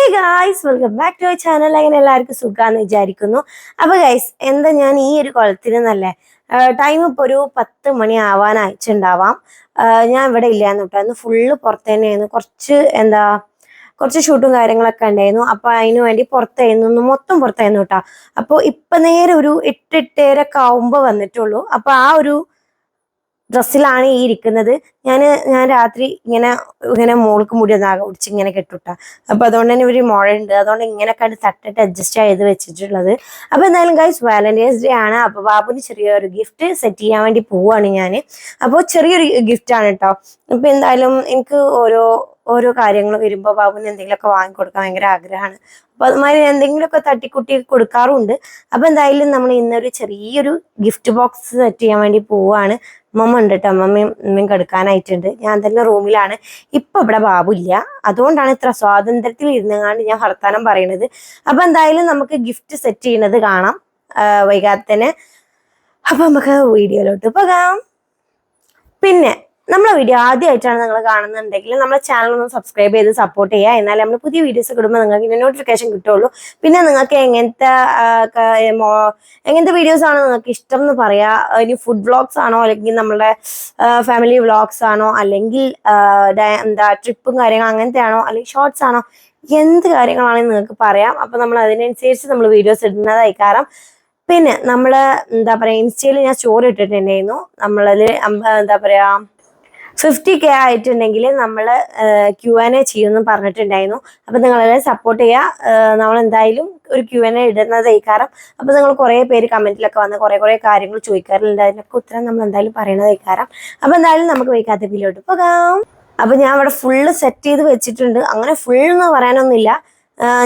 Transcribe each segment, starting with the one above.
Hey guys, welcome back to our channel. അങ്ങനെ എല്ലാവർക്കും സുഖാന്ന് വിചാരിക്കുന്നു. അപ്പൊ ഗൈസ്, എന്താ ഞാൻ ഈ ഒരു കുളത്തിനല്ലേ ടൈം ഇപ്പോൾ ഒരു 10 മണി ആവാനായിട്ടുണ്ടാവാം. ഞാൻ ഇവിടെ ഇല്ലാന്ന് കേട്ടോ, അന്ന് ഫുള്ള് പുറത്ത് തന്നെയായിരുന്നു. കുറച്ച് ഷൂട്ടും കാര്യങ്ങളൊക്കെ ഉണ്ടായിരുന്നു. അപ്പൊ അതിന് വേണ്ടി പുറത്തായിരുന്നു, മൊത്തം പുറത്തായിരുന്നു കേട്ടോ. അപ്പോൾ ഇപ്പൊ നേരെ ഒരു 8-8:30 ആവുമ്പോ വന്നിട്ടുള്ളൂ. അപ്പൊ ആ ഒരു ഡ്രസ്സിലാണ് ഈ ഇരിക്കുന്നത്. ഞാൻ രാത്രി ഇങ്ങനെ മോൾക്ക് മുടി ഒന്നാകെ ഒടിച്ച് ഇങ്ങനെ കെട്ടുട്ട. അപ്പൊ അതുകൊണ്ട് തന്നെ ഒരു മുഴയുണ്ട്, അതുകൊണ്ട് ഇങ്ങനെ കണ്ട് തട്ടിട്ട് അഡ്ജസ്റ്റ് ചെയ്ത് വെച്ചിട്ടുള്ളത്. അപ്പൊ എന്തായാലും ഗൈസ്, വാലന്റൈൻസ് ഡേ ആണ്. അപ്പൊ ബാബുന് ചെറിയൊരു ഗിഫ്റ്റ് സെറ്റ് ചെയ്യാൻ വേണ്ടി പോവാണ് ഞാൻ. അപ്പോൾ ചെറിയൊരു ഗിഫ്റ്റ് ആണ് കേട്ടോ. അപ്പൊ എന്തായാലും എനിക്ക് ഓരോ കാര്യങ്ങൾ വരുമ്പോൾ ബാബുന് എന്തെങ്കിലുമൊക്കെ വാങ്ങിക്കൊടുക്കാൻ ഭയങ്കര ആഗ്രഹമാണ്. അപ്പൊ അതുമാതിരി എന്തെങ്കിലുമൊക്കെ തട്ടിക്കുട്ടി കൊടുക്കാറുണ്ട്. അപ്പൊ എന്തായാലും നമ്മൾ ഇന്നൊരു ചെറിയൊരു ഗിഫ്റ്റ് ബോക്സ് സെറ്റ് ചെയ്യാൻ വേണ്ടി പോവാണ്. മമ്മ ഉണ്ട് കേട്ടോ, അമ്മയും കിടക്കാനായിട്ടുണ്ട്. ഞാൻ തന്നെ റൂമിലാണ്. ഇപ്പൊ ഇവിടെ ബാബു ഇല്ല, അതുകൊണ്ടാണ് ഇത്ര സ്വാതന്ത്ര്യത്തിൽ ഇരുന്നുകൊണ്ട് ഞാൻ വർത്താനം പറയുന്നത്. അപ്പൊ എന്തായാലും നമുക്ക് ഗിഫ്റ്റ് സെറ്റ് ചെയ്യുന്നത് കാണാം വൈകാതെ തന്നെ. അപ്പൊ നമുക്ക് വീഡിയോയിലോട്ട് പോകാം. പിന്നെ നമ്മളെ വീഡിയോ ആദ്യമായിട്ടാണ് നിങ്ങൾ കാണുന്നുണ്ടെങ്കിൽ നമ്മളെ ചാനൽ ഒന്ന് സബ്സ്ക്രൈബ് ചെയ്ത് സപ്പോർട്ട് ചെയ്യുക. എന്നാലും നമ്മൾ പുതിയ വീഡിയോസ് ഇടുമ്പോൾ നിങ്ങൾക്ക് ഇതിന്റെ നോട്ടിഫിക്കേഷൻ കിട്ടുള്ളൂ. പിന്നെ നിങ്ങൾക്ക് എങ്ങനത്തെ വീഡിയോസ് ആണോ നിങ്ങൾക്ക് ഇഷ്ടം എന്ന് പറയാ. ഇനി ഫുഡ് വ്ളോഗ്സ് ആണോ, അല്ലെങ്കിൽ നമ്മുടെ ഫാമിലി വ്ളോഗ്സ് ആണോ, അല്ലെങ്കിൽ ട്രിപ്പും കാര്യങ്ങളും അങ്ങനത്തെ ആണോ, അല്ലെങ്കിൽ ഷോർട്സ് ആണോ, എന്ത് കാര്യങ്ങളാണെന്ന് നിങ്ങൾക്ക് പറയാം. അപ്പൊ നമ്മൾ അതിനനുസരിച്ച് നമ്മൾ വീഡിയോസ് ഇടുന്നതായി. കാരണം പിന്നെ നമ്മള് ഇൻസ്റ്റയിൽ ഞാൻ സ്റ്റോറി ഇട്ടിട്ടുണ്ടായിരുന്നു. നമ്മളതിൽ 50K ആയിട്ടുണ്ടെങ്കിൽ നമ്മൾ Q&A ചെയ്യുമെന്ന് പറഞ്ഞിട്ടുണ്ടായിരുന്നു. അപ്പൊ നിങ്ങളെല്ലാം സപ്പോർട്ട് ചെയ്യുക. നമ്മൾ എന്തായാലും ഒരു Q&A ഇടുന്നതായി. കാരണം അപ്പൊ നിങ്ങൾ കുറെ പേര് കമന്റിലൊക്കെ വന്ന് കുറെ കാര്യങ്ങൾ ചോദിക്കാറുണ്ട്. അതിനൊക്കെ ഉത്തരം നമ്മൾ എന്തായാലും പറയണതായി. കാരണം അപ്പൊ എന്തായാലും നമുക്ക് വൈകാത്ത വീഡിയോട്ട് പോകാം. അപ്പൊ ഞാൻ ഇവിടെ ഫുള്ള് സെറ്റ് ചെയ്ത് വെച്ചിട്ടുണ്ട്. അങ്ങനെ ഫുൾ എന്ന് പറയാനൊന്നുമില്ല.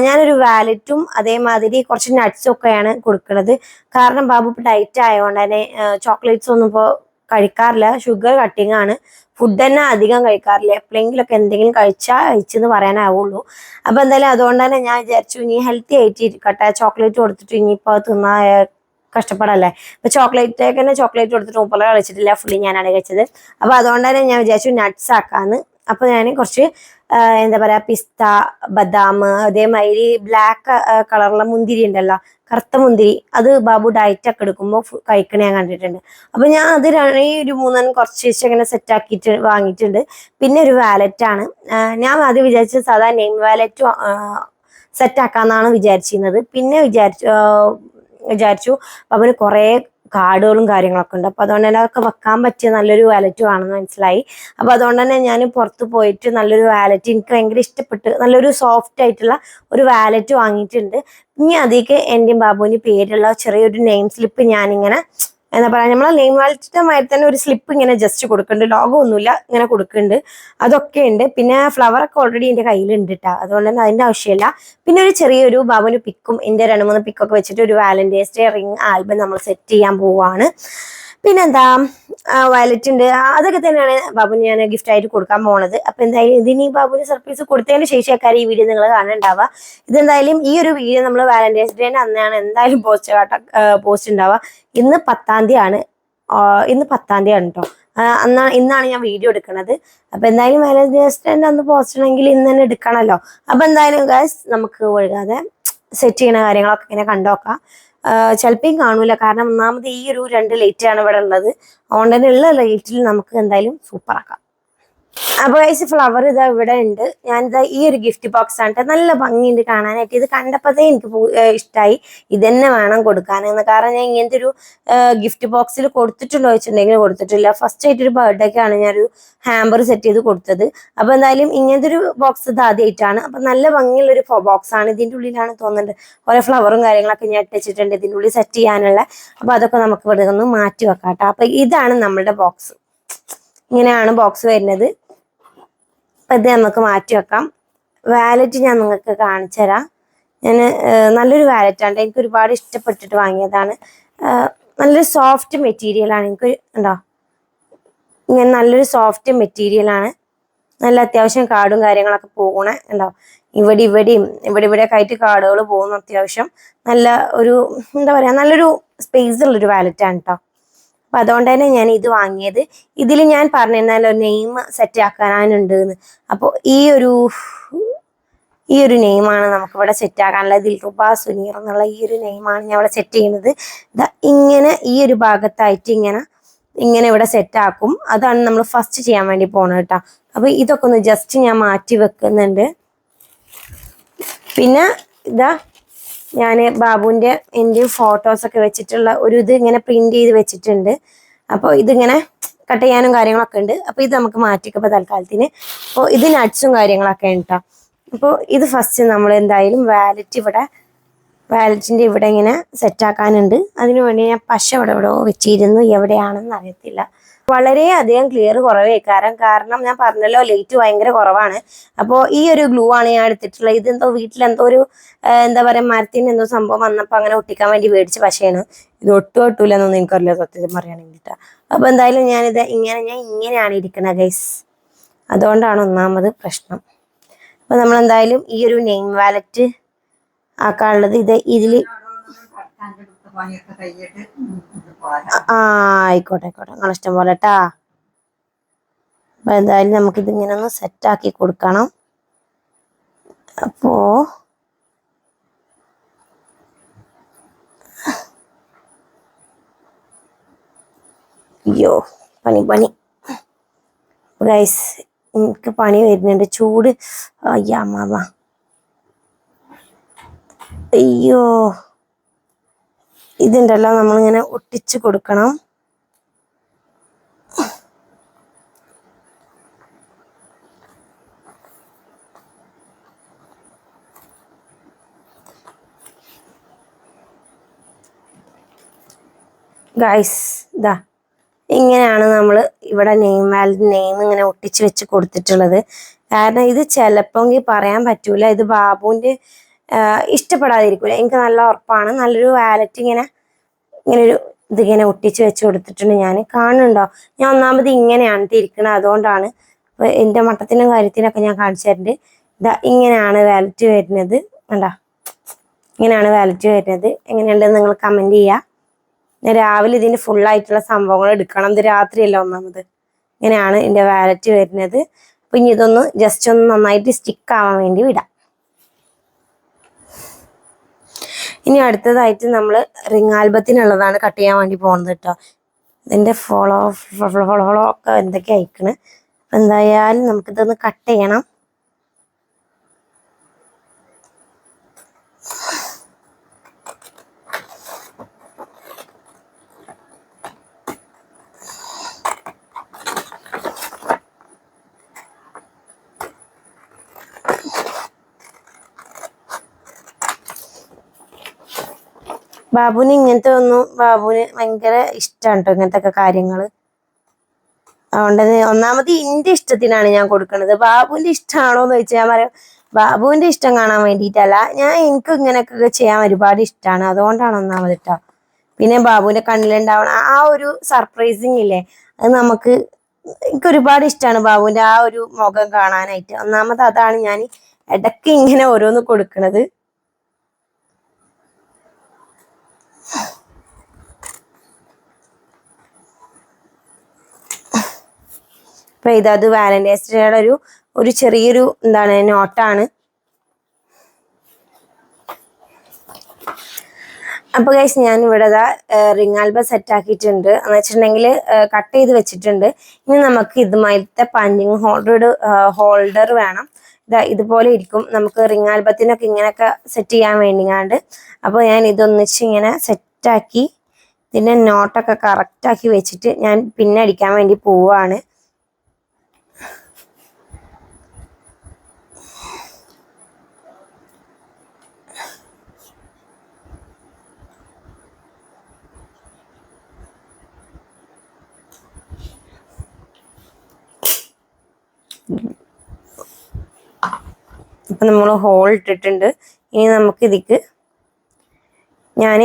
ഞാനൊരു വാലറ്റും അതേമാതിരി കുറച്ച് നട്ട്സും ഒക്കെയാണ് കൊടുക്കുന്നത്. കാരണം ബാബു ഇപ്പൊ ഡയറ്റ് ആയതുകൊണ്ട് തന്നെ ചോക്ലേറ്റ്സ് ഒന്നും ഇപ്പോൾ കഴിക്കാറില്ല. ഷുഗർ കട്ടിങ് ആണ്. ഫുഡ് തന്നെ അധികം കഴിക്കാറില്ല. എപ്പോഴെങ്കിലൊക്കെ എന്തെങ്കിലും കഴിച്ചെന്ന് പറയാനാവുള്ളൂ. അപ്പൊ എന്തായാലും അതുകൊണ്ട് തന്നെ ഞാൻ വിചാരിച്ചു ഇനി ഹെൽത്തി ആയിട്ട് ഇരിക്കട്ടെ. ചോക്ലേറ്റ് കൊടുത്തിട്ട് ഇനിയിപ്പോൾ തിന്നാ കഷ്ടപ്പെടല്ലേ. ഇപ്പൊ ചോക്ലേറ്റ് കൊടുത്തിട്ട് മൂപ്പല കളിച്ചിട്ടില്ല, ഫുള്ളി ഞാനാണ് കഴിച്ചത്. അപ്പൊ അതുകൊണ്ട് തന്നെ ഞാൻ വിചാരിച്ചു നട്ട്സ് ആക്കാന്ന്. അപ്പൊ ഞാൻ കുറച്ച് പിസ്ത, ബദാം, അതേമാതിരി ബ്ലാക്ക് കളറുള്ള മുന്തിരി ഉണ്ടല്ലോ, കറുത്ത മുന്തിരി, അത് ബാബു ഡയറ്റ് ഒക്കെ എടുക്കുമ്പോൾ കഴിക്കണ ഞാൻ കണ്ടിട്ടുണ്ട്. അപ്പൊ ഞാൻ അത് ഈ ഒരു 3 കുറച്ച് ഇങ്ങനെ സെറ്റ് ആക്കിയിട്ട് വാങ്ങിയിട്ടുണ്ട്. പിന്നെ ഒരു വാലറ്റ് ആണ്. ഞാൻ ആദ്യം വിചാരിച്ചത് സാധാ നെയിം വാലറ്റ് സെറ്റ് ആക്കാന്നാണ് വിചാരിച്ചിരുന്നത്. പിന്നെ വിചാരിച്ചു അവന് കുറെ കാർഡുകളും കാര്യങ്ങളൊക്കെ ഉണ്ട്. അപ്പൊ അതുകൊണ്ട് തന്നെ അതൊക്കെ വെക്കാൻ പറ്റിയ നല്ലൊരു വാലറ്റും ആണെന്ന് മനസ്സിലായി. അപ്പൊ അതുകൊണ്ട് തന്നെ ഞാൻ പുറത്ത് പോയിട്ട് നല്ലൊരു വാലറ്റ്, എനിക്ക് ഭയങ്കര ഇഷ്ടപ്പെട്ട് നല്ലൊരു സോഫ്റ്റ് ആയിട്ടുള്ള ഒരു വാലറ്റ് വാങ്ങിയിട്ടുണ്ട്. ഇനി അതിലേക്ക് എന്റെയും ബാബുവിന്റെ പേരുള്ള ചെറിയൊരു നെയിം സ്ലിപ്പ് ഞാനിങ്ങനെ നമ്മളെ നെയിം വാലറ്റിന്റെ മാതിരി തന്നെ ഒരു സ്ലിപ്പ് ഇങ്ങനെ ജസ്റ്റ് കൊടുക്കുന്നുണ്ട്. ലോഗോ ഒന്നുമില്ല, ഇങ്ങനെ കൊടുക്കുന്നുണ്ട്. അതൊക്കെ ഉണ്ട്. പിന്നെ ഫ്ലവർ ഒക്കെ ഓൾറെഡി എന്റെ കയ്യിലുണ്ട് കേട്ടോ, അതുകൊണ്ട് തന്നെ അതിന്റെ ആവശ്യമില്ല. പിന്നെ ഒരു ചെറിയൊരു ബാബുവിന്റെ പിക്കും, എന്റെ 2-3 പിക്കൊക്കെ വെച്ചിട്ട് ഒരു വാലന്റൈൻസ് ഡേ റിംഗ് ആൽബം നമ്മൾ സെറ്റ് ചെയ്യാൻ പോവാണ്. പിന്നെന്താ വയലറ്റ് ഉണ്ട്. അതൊക്കെ തന്നെയാണ് ബാബുന് ഞാൻ ഗിഫ്റ്റ് ആയിട്ട് കൊടുക്കാൻ പോണത്. അപ്പൊ എന്തായാലും ഇതിന് ബാബുവിന് സർപ്രൈസ് കൊടുത്തതിന് ശേഷിയാക്കാരും ഈ വീഡിയോ നിങ്ങൾ കാണുന്നുണ്ടാവുക. ഇതെന്തായാലും ഈ ഒരു വീഡിയോ നമ്മൾ വാലന്റൈൻസ് ഡേ അന്നാണ് എന്തായാലും പോസ്റ്റ് ഉണ്ടാവുക. ഇന്ന് 10-ാം തീയതിയാണ്. ഇന്ന് 10-ാം തീയതിയാണ് കേട്ടോ. ഇന്നാണ് ഞാൻ വീഡിയോ എടുക്കുന്നത്. അപ്പൊ എന്തായാലും വാലന്റൈൻസ് ഡേ അന്ന് പോസ്റ്റ് ഉണ്ടെങ്കിൽ ഇന്ന് തന്നെ എടുക്കണമല്ലോ. അപ്പൊ എന്തായാലും ഗൈസ്, നമുക്ക് ഒഴുകാതെ സെറ്റ് ചെയ്യുന്ന കാര്യങ്ങളൊക്കെ ഇങ്ങനെ കണ്ടോക്കാം. ചിലപ്പോൾ കാണൂല, കാരണം ഒന്നാമത് ഈ ഒരു 2 ലൈറ്റ് ആണ് ഇവിടെ ഉള്ളത്. അതുകൊണ്ട് തന്നെ ഉള്ള ലൈറ്റിൽ നമുക്ക് എന്തായാലും സൂപ്പർ ആക്കാം. അപ്പൊ ഗൈസ്, ഫ്ലവർ ഇതാ ഇവിടെ ഉണ്ട്. ഞാനിതാ ഈ ഒരു ഗിഫ്റ്റ് ബോക്സ് ആണ്. നല്ല ഭംഗിയുണ്ട് കാണാനായിട്ട്. ഇത് കണ്ടപ്പോഴത്തേ എനിക്ക് ഇഷ്ടമായി. ഇതന്നെ വേണം കൊടുക്കാനെന്ന്. കാരണം ഞാൻ ഇങ്ങനത്തെ ഒരു ഗിഫ്റ്റ് ബോക്സിൽ കൊടുത്തിട്ടുണ്ടോ വെച്ചിട്ടുണ്ടെങ്കിൽ കൊടുത്തിട്ടില്ല. ഫസ്റ്റ് ആയിട്ടൊരു ബർത്ത്ഡേക്കാണ് ഞാനൊരു ഹാമ്പർ സെറ്റ് ചെയ്ത് കൊടുത്തത്. അപ്പൊ എന്തായാലും ഇങ്ങനത്തെ ഒരു ബോക്സ് ഇത് ആദ്യമായിട്ടാണ്. അപ്പൊ നല്ല ഭംഗിയുള്ളൊരു ബോക്സ് ആണ്. ഇതിന്റെ ഉള്ളിലാണ് തോന്നുന്നുണ്ട് കുറെ ഫ്ലവറും കാര്യങ്ങളൊക്കെ ഞാൻ ഇട്ടിട്ടുണ്ട് ഇതിന്റെ ഉള്ളിൽ സെറ്റ് ചെയ്യാനുള്ള. അപ്പൊ അതൊക്കെ നമുക്ക് ഇവിടെ നിന്ന് മാറ്റി വെക്കാം കേട്ടോ. അപ്പൊ ഇതാണ് നമ്മളുടെ ബോക്സ്. ഇങ്ങനെയാണ് ബോക്സ് വരുന്നത്. അപ്പം ഇത് നമുക്ക് മാറ്റി വെക്കാം. വാലറ്റ് ഞാൻ നിങ്ങൾക്ക് കാണിച്ചു തരാം. ഞാൻ നല്ലൊരു വാലറ്റാണ്, എനിക്ക് ഒരുപാട് ഇഷ്ടപ്പെട്ടിട്ട് വാങ്ങിയതാണ്. നല്ലൊരു സോഫ്റ്റ് മെറ്റീരിയലാണ്. എനിക്ക് ഉണ്ടോ, ഇങ്ങനെ നല്ലൊരു സോഫ്റ്റ് മെറ്റീരിയലാണ്. നല്ല അത്യാവശ്യം കാർഡും കാര്യങ്ങളൊക്കെ പോകണേ ഉണ്ടോ. ഇവിടെയൊക്കെ ആയിട്ട് കാർഡുകൾ പോകുന്നു. അത്യാവശ്യം നല്ല ഒരു നല്ലൊരു സ്പേസ് ഉള്ളൊരു വാലറ്റാണ് കേട്ടോ. അപ്പൊ അതുകൊണ്ട് തന്നെ ഞാൻ ഇത് വാങ്ങിയത്. ഇതിൽ ഞാൻ പറഞ്ഞിരുന്നല്ലോ നെയിം സെറ്റ് ആക്കാനുണ്ട് എന്ന്. അപ്പോൾ ഈ ഒരു ഈ ഒരു നെയിമാണ് നമുക്കിവിടെ സെറ്റ് ആക്കാനുള്ളത്. ദിൽറുബ സുനീർ എന്നുള്ള ഈ ഒരു നെയിമാണ് ഞാൻ ഇവിടെ സെറ്റ് ചെയ്യുന്നത്. ഇങ്ങനെ ഈ ഒരു ഭാഗത്തായിട്ട് ഇങ്ങനെ ഇവിടെ സെറ്റ് ആക്കും. അതാണ് നമ്മൾ ഫസ്റ്റ് ചെയ്യാൻ വേണ്ടി പോണത് കേട്ടോ. അപ്പൊ ഇതൊക്കെ ഒന്ന് ജസ്റ്റ് ഞാൻ മാറ്റി വെക്കുന്നുണ്ട്. പിന്നെ ഞാൻ ബാബുവിൻ്റെ എൻ്റെയും ഫോട്ടോസൊക്കെ വെച്ചിട്ടുള്ള ഒരു ഇത് ഇങ്ങനെ പ്രിന്റ് ചെയ്ത് വെച്ചിട്ടുണ്ട്. അപ്പോൾ ഇതിങ്ങനെ കട്ട് ചെയ്യാനും കാര്യങ്ങളൊക്കെ ഉണ്ട്. അപ്പോൾ ഇത് നമുക്ക് മാറ്റിക്കപ്പോൾ തൽക്കാലത്തിന്. അപ്പോൾ ഇത് നട്ട്സും കാര്യങ്ങളൊക്കെ ഉണ്ട് കേട്ടോ. അപ്പോൾ ഇത് ഫസ്റ്റ് നമ്മൾ എന്തായാലും വാലറ്റിൻ്റെ ഇവിടെ ഇങ്ങനെ സെറ്റാക്കാനുണ്ട്. അതിനു വേണ്ടി ഞാൻ പശ എവിടെയോ വെച്ചിരുന്നു, എവിടെയാണെന്ന് അറിയത്തില്ല. വളരെയധികം ക്ലിയർ കാരണം ഞാൻ പറഞ്ഞല്ലോ ലൈറ്റ് ഭയങ്കര കുറവാണ്. അപ്പോൾ ഈ ഒരു ഗ്ലൂ ആണ് ഞാൻ എടുത്തിട്ടുള്ളത്. ഇതെന്തോ വീട്ടിലെന്തോ ഒരു എന്താ പറയുക മരത്തിന് എന്തോ സംഭവം വന്നപ്പോൾ അങ്ങനെ ഒട്ടിക്കാൻ വേണ്ടി മേടിച്ച പശയാണ്. ഇത് ഒട്ടും ഒട്ടൂലെന്നൊന്നും എനിക്കറിയില്ല സത്യം പറയുകയാണെങ്കിൽ. അപ്പോൾ എന്തായാലും ഞാൻ ഇങ്ങനെയാണ് ഇരിക്കുന്നത് ഗൈസ്. അതുകൊണ്ടാണ് ഒന്നാമത് പ്രശ്നം. അപ്പോൾ നമ്മളെന്തായാലും ഈ ഒരു നെയിം വാലറ്റ് ആക്കാനുള്ളത് ഇതിൽ ആയിക്കോട്ടെ നിങ്ങൾ ഇഷ്ടം പോലെ കേട്ടാ. അപ്പൊ എന്തായാലും നമുക്കിത് ഇങ്ങനെ ഒന്ന് സെറ്റാക്കി കൊടുക്കണം. അപ്പോ അയ്യോ പണി ഗൈസ്, എനിക്ക് പണി വരുന്നുണ്ട്, ചൂട്. അയ്യാ അയ്യോ ഇതുണ്ടല്ലോ നമ്മളിങ്ങനെ ഒട്ടിച്ചു കൊടുക്കണം. ഗൈസ് ഇങ്ങനെയാണ് നമ്മൾ ഇവിടെ നെയിം ഇങ്ങനെ ഒട്ടിച്ച് വെച്ച് കൊടുത്തിട്ടുള്ളത്. കാരണം ഇത് ചിലപ്പോൾ പറയാൻ പറ്റൂല, ഇത് ബാബുവിൻ്റെ ഇഷ്ടപ്പെടാതിരിക്കൂല. എനിക്ക് നല്ല ഉറപ്പാണ്. നല്ലൊരു വാലറ്റ് ഇതിങ്ങനെ ഒട്ടിച്ച് വെച്ച് കൊടുത്തിട്ടുണ്ട്. ഞാൻ കാണുന്നുണ്ടോ? ഞാൻ ഒന്നാമത് ഇങ്ങനെയാണ് ഇരിക്കുന്നത്, അതുകൊണ്ടാണ്. അപ്പോൾ എൻ്റെ മട്ടത്തിനും കാര്യത്തിനൊക്കെ ഞാൻ കാണിച്ചു തരുന്നുണ്ട്. ഇങ്ങനെയാണ് വാലറ്റ് വരുന്നത്. കണ്ടോ? ഇങ്ങനെയാണ് വാലറ്റ് വരുന്നത്. എങ്ങനെയുണ്ടെന്ന് നിങ്ങൾ കമൻറ്റ് ചെയ്യുക. ഞാൻ രാവിലെ ഇതിൻ്റെ ഫുള്ളായിട്ടുള്ള സംഭവങ്ങൾ എടുക്കണം. ഇത് രാത്രിയല്ല ഒന്നാമത്. ഇങ്ങനെയാണ് എൻ്റെ വാലറ്റ് വരുന്നത്. അപ്പം ഇനി ഇതൊന്ന് ജസ്റ്റ് ഒന്ന് നന്നായിട്ട് സ്റ്റിക്ക് ആവാൻ വേണ്ടി വിടാം. ഇനി അടുത്തതായിട്ട് നമ്മൾ റിംഗ് ആൽബത്തിനുള്ളതാണ് കട്ട് ചെയ്യാൻ വേണ്ടി പോകുന്നത് കേട്ടോ. ഇതിൻ്റെ ഫോളോ ഒക്കെ എന്തൊക്കെ അയക്കണ്. എന്തായാലും നമുക്കിതൊന്ന് കട്ട് ചെയ്യണം. ബാബുവിന് ഭയങ്കര ഇഷ്ടമാണ് കേട്ടോ ഇങ്ങനത്തെ ഒക്കെ കാര്യങ്ങൾ. അതുകൊണ്ട് ഒന്നാമത് എൻ്റെ ഇഷ്ടത്തിനാണ് ഞാൻ കൊടുക്കുന്നത്. ബാബുവിൻ്റെ ഇഷ്ടമാണോ എന്ന് ചോദിച്ചാൽ ഞാൻ പറയാം ബാബുവിൻ്റെ ഇഷ്ടം കാണാൻ വേണ്ടിയിട്ടല്ല. എനിക്ക് ഇങ്ങനെയൊക്കെ ചെയ്യാൻ ഒരുപാട് ഇഷ്ടമാണ്, അതുകൊണ്ടാണ് ഒന്നാമത് കേട്ടോ. പിന്നെ ബാബുവിൻ്റെ കണ്ണിലുണ്ടാവണ ആ ഒരു സർപ്രൈസിങ് ഇല്ലേ, അത് എനിക്ക് ഒരുപാട് ഇഷ്ടമാണ് ബാബുവിൻ്റെ ആ ഒരു മുഖം കാണാനായിട്ട്. ഒന്നാമത് അതാണ് ഞാൻ ഇടയ്ക്ക് ഇങ്ങനെ ഓരോന്ന് കൊടുക്കുന്നത്. അപ്പൊ ഇത് വാലന്റൈൻസ് ഡേയുടെ ഒരു ചെറിയൊരു നോട്ടാണ്. അപ്പൊ ഗൈസ് ഞാൻ ഇവിടെ റിംഗ് ആൽബം സെറ്റ് ആക്കിയിട്ടുണ്ട് എന്ന് വെച്ചിട്ടുണ്ടെങ്കിൽ കട്ട് ചെയ്ത് വെച്ചിട്ടുണ്ട്. ഇനി നമുക്ക് ഇതുമായിട്ട് പഞ്ചിങ് ഹോൾഡർ വേണം. ഇതുപോലെ ഇരിക്കും. നമുക്ക് റിംഗ് ആൽബത്തിനൊക്കെ ഇങ്ങനെയൊക്കെ സെറ്റ് ചെയ്യാൻ വേണ്ടിങ്ങാണ്ട്. അപ്പോൾ ഞാൻ ഇതൊന്നിച്ച് ഇങ്ങനെ സെറ്റാക്കി ഇതിൻ്റെ നോട്ടൊക്കെ കറക്റ്റാക്കി വെച്ചിട്ട് ഞാൻ പിന്നെ അടിക്കാൻ വേണ്ടി പോവുകയാണ്. ഇപ്പം നമ്മൾ ഹോൾ ഇട്ടിട്ടുണ്ട്. ഇനി നമുക്ക് ഇതിക്ക് ഞാൻ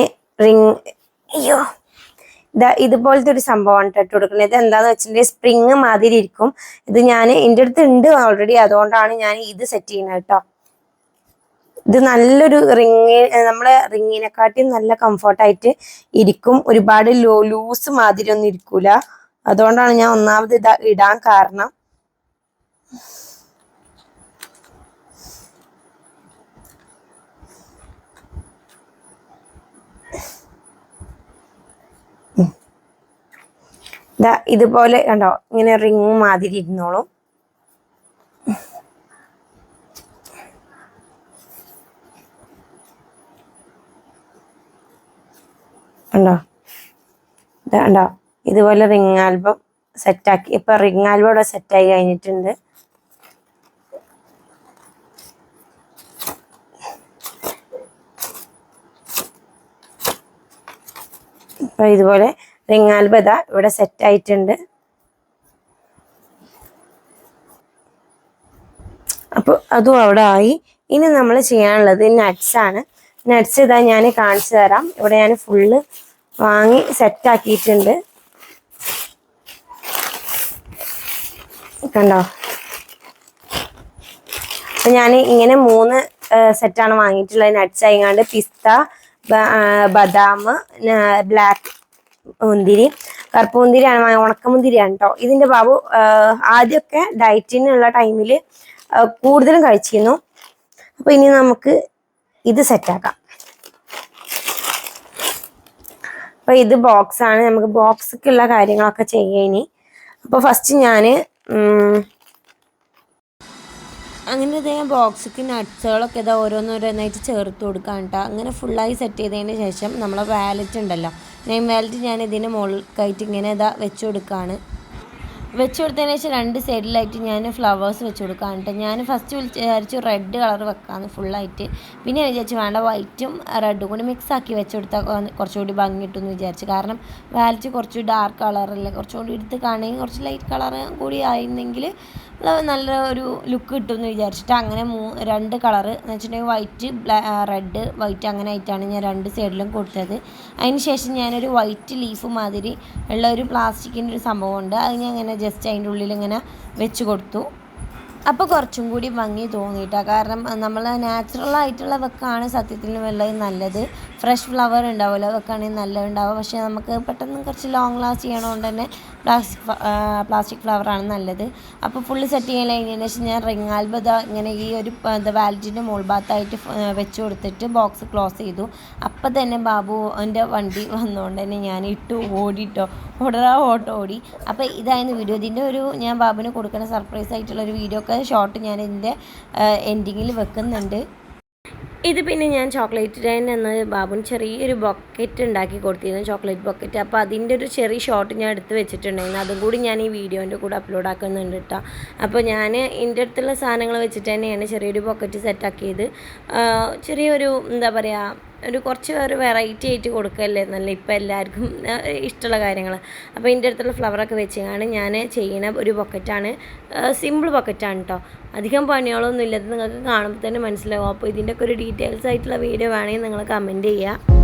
ഇതുപോലത്തെ ഒരു സംഭവമാണ് ഇട്ട് കൊടുക്കുന്നത്. ഇത് എന്താന്ന് വെച്ചിട്ടുണ്ടെങ്കിൽ സ്പ്രിങ് മാതിരി ഇരിക്കും. ഇത് എൻ്റെ അടുത്ത് ഉണ്ട് ഓൾറെഡി, അതുകൊണ്ടാണ് ഞാൻ ഇത് സെറ്റ് ചെയ്യുന്നത് കേട്ടോ. ഇത് നല്ലൊരു നമ്മളെ റിങ്ങിനെക്കാട്ടിയും നല്ല കംഫർട്ടായിട്ട് ഇരിക്കും. ഒരുപാട് ലൂസ് മാതിരി ഒന്നും ഇരിക്കൂല. അതുകൊണ്ടാണ് ഞാൻ ഒന്നാമത് ഇടാൻ കാരണം. ഇതാ ഇതുപോലെ കണ്ടോ ഇങ്ങനെ റിങ് മാതിരി ഇരുന്നോളും. കണ്ടോ കണ്ടോ ഇതുപോലെ റിങ് ആൽബം സെറ്റാക്കി. ഇപ്പൊ റിങ് ആൽബം ഇവിടെ സെറ്റായി കഴിഞ്ഞിട്ടുണ്ട്. ഇപ്പൊ ഇതുപോലെ റിങ് ആൽബം ഇതാ ഇവിടെ സെറ്റ് ആയിട്ടുണ്ട്. അപ്പോൾ അതും അവിടെ ആയി. ഇനി നമ്മൾ ചെയ്യാനുള്ളത് നട്ട്സ് ആണ്. നട്ട്സ് ഇതാ ഞാൻ കാണിച്ചു തരാം. ഇവിടെ ഞാൻ ഫുള്ള് വാങ്ങി സെറ്റാക്കിയിട്ടുണ്ട്. കണ്ടോ അപ്പം ഞാൻ ഇങ്ങനെ 3 സെറ്റാണ് വാങ്ങിയിട്ടുള്ളത്. നട്ട്സ് ആയിങ്ങാണ്ട് പിസ്ത, ബദാം, ബ്ലാക്ക് മുന്തിരി, കറുപ്പ് മുന്തിരിയാണ്, ഉണക്കമുന്തിരിയാണ് കേട്ടോ. ഇതിൻ്റെ ബാബു ആദ്യമൊക്കെ ഡയറ്റിനുള്ള ടൈമിൽ കൂടുതലും കഴിച്ചിരുന്നു. അപ്പോൾ ഇനി നമുക്ക് ഇത് സെറ്റാക്കാം. അപ്പോൾ ഇത് ബോക്സാണ്. നമുക്ക് ബോക്സിലേക്കുള്ള കാര്യങ്ങളൊക്കെ ചെയ്യാം ഇനി. അപ്പോൾ ഫസ്റ്റ് ഞാൻ അങ്ങനെ ഇതേ ബോക്സിക്ക് നട്ട്സുകളൊക്കെ ഇതാ ഓരോന്നോരോന്നായിട്ട് ചേർത്ത് കൊടുക്കാം കേട്ടോ. അങ്ങനെ ഫുള്ളായി സെറ്റ് ചെയ്തതിന് ശേഷം നമ്മളെ വാലറ്റ് ഉണ്ടല്ലോ, നെയിം വാലറ്റ് ഞാൻ ഇതിന് മുകളിലേക്കായിട്ട് ഇങ്ങനെ ഇതാ വെച്ച് കൊടുക്കുകയാണ്. വെച്ച് കൊടുത്തതിന് ശേഷം 2 സൈഡിലായിട്ട് ഞാൻ ഫ്ലവേഴ്സ് വെച്ച് കൊടുക്കാം കേട്ടോ. ഞാൻ ഫസ്റ്റ് വിചാരിച്ചു റെഡ് കളർ വെക്കാമെന്ന് ഫുള്ളായിട്ട്. പിന്നെ വിചാരിച്ചു വേണ്ട വൈറ്റും റെഡും കൂടി മിക്സ് ആക്കി വെച്ച് കൊടുത്താൽ കുറച്ചുകൂടി ഭംഗി കിട്ടുമെന്ന് വിചാരിച്ചു. കാരണം വാലറ്റ് കുറച്ച് ഡാർക്ക് കളറല്ലേ, കുറച്ചുകൂടി എടുത്ത് കാണുകയും കുറച്ച് ലൈറ്റ് കളർ കൂടി ആയിരുന്നെങ്കിൽ നല്ല ഒരു ലുക്ക് കിട്ടുമെന്ന് വിചാരിച്ചിട്ട് അങ്ങനെ 2 കളറ് എന്ന് വെച്ചിട്ടുണ്ടെങ്കിൽ വൈറ്റ്, റെഡ്, വൈറ്റ് അങ്ങനെ ആയിട്ടാണ് ഞാൻ 2 സൈഡിലും കൊടുത്തത്. അതിന് ശേഷം ഞാനൊരു വൈറ്റ് ലീഫ് മാതിരി ഉള്ള ഒരു പ്ലാസ്റ്റിക്കിൻ്റെ ഒരു സംഭവമുണ്ട്, അത് ഞാൻ ഇങ്ങനെ ജസ്റ്റ് അതിൻ്റെ ഉള്ളിൽ ഇങ്ങനെ വെച്ച് കൊടുത്തു. അപ്പോൾ കുറച്ചും കൂടി ഭംഗി തോന്നിയിട്ടാണ്. കാരണം നമ്മൾ നാച്ചുറലായിട്ടുള്ള വെക്കാണ് സത്യത്തിൽ വളരെ നല്ലത്. ഫ്രഷ് ഫ്ലവർ ഉണ്ടാവുമല്ലോ, വെക്കുകയാണെങ്കിൽ നല്ലതുണ്ടാവുക. പക്ഷേ നമുക്ക് പെട്ടെന്ന് കുറച്ച് ലോങ് ലാസ്റ്റ് ചെയ്യണതുകൊണ്ട് തന്നെ പ്ലാസ്റ്റിക് ഫ്ലവറാണ് നല്ലത്. അപ്പോൾ ഫുള്ള് സെറ്റ് ചെയ്യാൻ കഴിഞ്ഞതിന് ശേഷം ഞാൻ റിങ് ആൽബം ഇങ്ങനെ ഈ ഒരു വാലറ്റിൻ്റെ മുകൾ ഭാഗത്തായിട്ട് വെച്ച് കൊടുത്തിട്ട് ബോക്സ് ക്ലോസ് ചെയ്തു. അപ്പം തന്നെ ബാബുവിൻ്റെ വണ്ടി വന്നുകൊണ്ട് തന്നെ ഞാൻ ഓടിട്ടോ ഓടി. അപ്പോൾ ഇതായിരുന്നു വീഡിയോ. ഇതിൻ്റെ ഒരു ഞാൻ ബാബുവിന് കൊടുക്കുന്ന സർപ്രൈസ് ആയിട്ടുള്ളൊരു വീഡിയോ ഒക്കെ ഷോർട്ട് ഞാൻ ഇതിൻ്റെ എൻഡിങ്ങിൽ വെക്കുന്നുണ്ട്. ഇത് പിന്നെ ഞാൻ ചോക്ലേറ്റ് റൈൻ എന്ന ബാബുവിന് ചെറിയൊരു ബൊക്കറ്റ് ഉണ്ടാക്കി കൊടുത്തിരുന്നു, ചോക്ലേറ്റ് ബൊക്കറ്റ്. അപ്പോൾ അതിൻ്റെ ഒരു ചെറിയ ഷോട്ട് ഞാൻ എടുത്ത് വെച്ചിട്ടുണ്ടായിരുന്നു. അതും കൂടി ഞാൻ ഈ വീഡിയോൻ്റെ കൂടെ അപ്ലോഡ് ആക്കുന്നുണ്ട് കേട്ടോ. അപ്പോൾ ഞാൻ എൻ്റെ അടുത്തുള്ള സാധനങ്ങൾ വെച്ചിട്ട് തന്നെയാണ് ചെറിയൊരു ബൊക്കറ്റ് സെറ്റാക്കിയത്. ചെറിയൊരു എന്താ പറയുക, കുറച്ച് ഒരു വെറൈറ്റി ആയിട്ട് കൊടുക്കല്ലേ നല്ല ഇപ്പം എല്ലാവർക്കും ഇഷ്ടമുള്ള കാര്യങ്ങൾ. അപ്പോൾ ഇതിൻ്റെ അടുത്തുള്ള ഫ്ലവറൊക്കെ വെച്ചാണ് ഞാൻ ചെയ്യുന്ന ഒരു ബൊക്കറ്റാണ്. സിമ്പിൾ ബൊക്കറ്റാണ് കേട്ടോ, അധികം പണികളൊന്നും ഇല്ലാതെ നിങ്ങൾക്ക് കാണുമ്പോൾ തന്നെ മനസ്സിലാവും. അപ്പോൾ ഇതിൻ്റെയൊക്കെ ഒരു ഡീറ്റെയിൽസ് ആയിട്ടുള്ള വീഡിയോ വേണമെങ്കിൽ നിങ്ങൾ കമൻറ്റ് ചെയ്യുക.